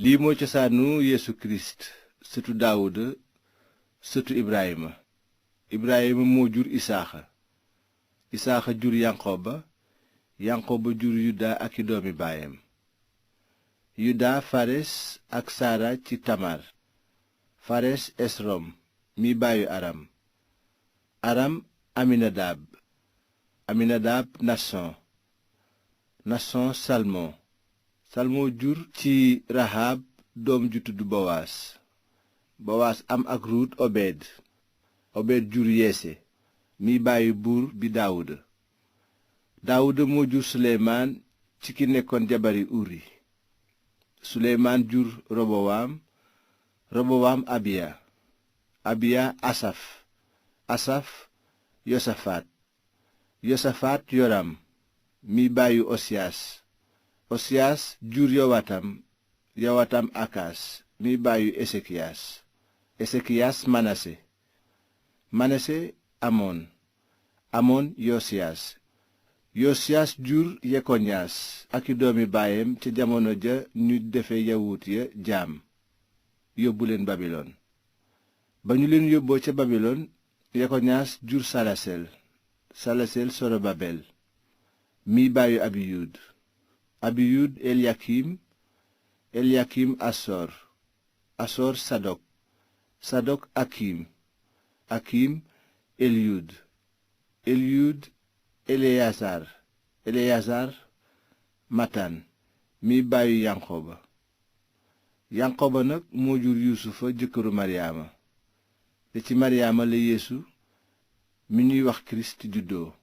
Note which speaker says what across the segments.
Speaker 1: lii moo cosaanu Yeesu Kirist sëtu Daawuda sëtu Ibrahima. Ibrahima moo jur Isaaxa. Isaaxa jur Yanqoba. Yanqoba jur Yuda ak i doomi baayam. Yuda Fares ak Sara ci Tamar. Fares Esrom mi baayu Aram. Aram Aminadab. Aminadab Nason. Nason Salmon. Salmon jur ci Rahab doom ju tudd Bowaas. Bowaas am ak Ruut Obed. Obed jur Yese mi baayu buur bi Daawuda. Daawuda moo jur Suleymaan ci ki nekkoon jabari Uri. Suleymaan jur Robowaam. Robowaam Abiya. Abiya Asaf. Asaf Yosafaat. Yosafaat Yoram mi baayu Osiyaas. Osiyaas jur Yowatam. Yowatam Akaas mi baayu Esekiyaas. Esekiyaas Manase. Manase Amon. Amon Yosiyaas. Yosiyaas jur Yekoñaas ak i doomi baayam ca jamono ja ñu defe yawut ya jaam yóbbu leen Babilon. ba ñu leen yóbboo ca Babilon, Yekoñaas jur Salasel. Salasel Sorobabel mi baayu Abiyud. Abiyud Eliakim. Eliakim Asor. Asor Sadok. Sadok Akim. Akim Eliyud. Eliyud Eleyasar. Eleyasar Matan mi baayu Yanqoba. Yanqoba nag moo jur Yuusufa jëkkëru Maryaama. te ci Maryaama la Yeesu mi ñuy wax Kirist juddoo.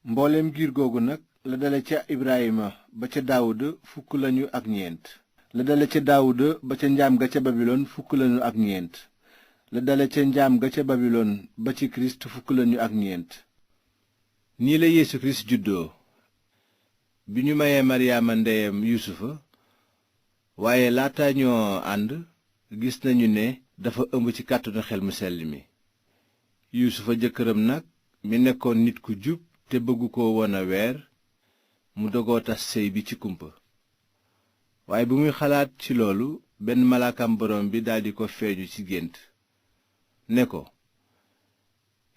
Speaker 1: mbooleem giir googu nag la dale ca Ibrahima ba ca Daawuda fukk lañu ak ñeent. la dale ca Daawuda ba ca njaam ga ca Babilon fukk lañu ak ñeent. la dale ca njaam ga ca Babilon ba ci Kirist fukk lañu ak ñeent. nii la Yeesu Kirist juddoo. bi ñu mayee Maryaama ndeyam Yuusufa, waaye laata ñoo ànd gis nañu ne dafa ëmb ci kàttanu xel mu sell mi. Yuusufa jëkkëram nag mi nekkoon nit ku jub te bëggu ko woon a weer, mu dogoo tas sëy bi ci kumpa. waaye bi muy xalaat ci loolu, benn malaakam borom bi daldi ko feeñu ci gént ne ko,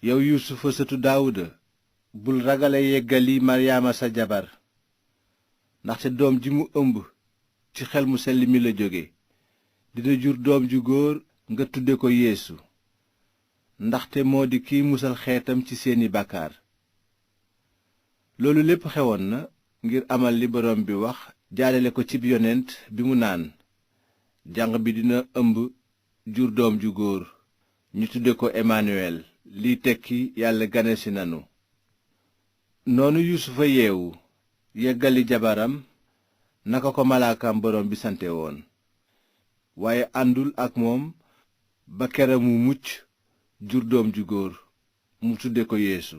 Speaker 1: yow Yuusufa sëtu Daawuda, bul ragale yeggali Maryaama sa jabar, ndaxte doom ji mu ëmb ci xel mu sell mi la jóge. dina jur doom ju góor, nga tudde ko Yeesu, ndaxte moo di kiy musal xeetam ci seeni bàkkaar. loolu lépp xewoon na ngir amal li borom bi wax jaarale ko cib yonent bi mu naan, janq bi dina ëmb jur doom ju góor, ñu tudde ko Emmanuel, liy tekki yàlla ganesi nanu. noonu Yuusufa yeewu yeggali jabaram naka ko malaakam borom bi sante woon, waaye àndul ak moom ba kera mu mucc jur doom ju góor, mu tudde ko Yeesu.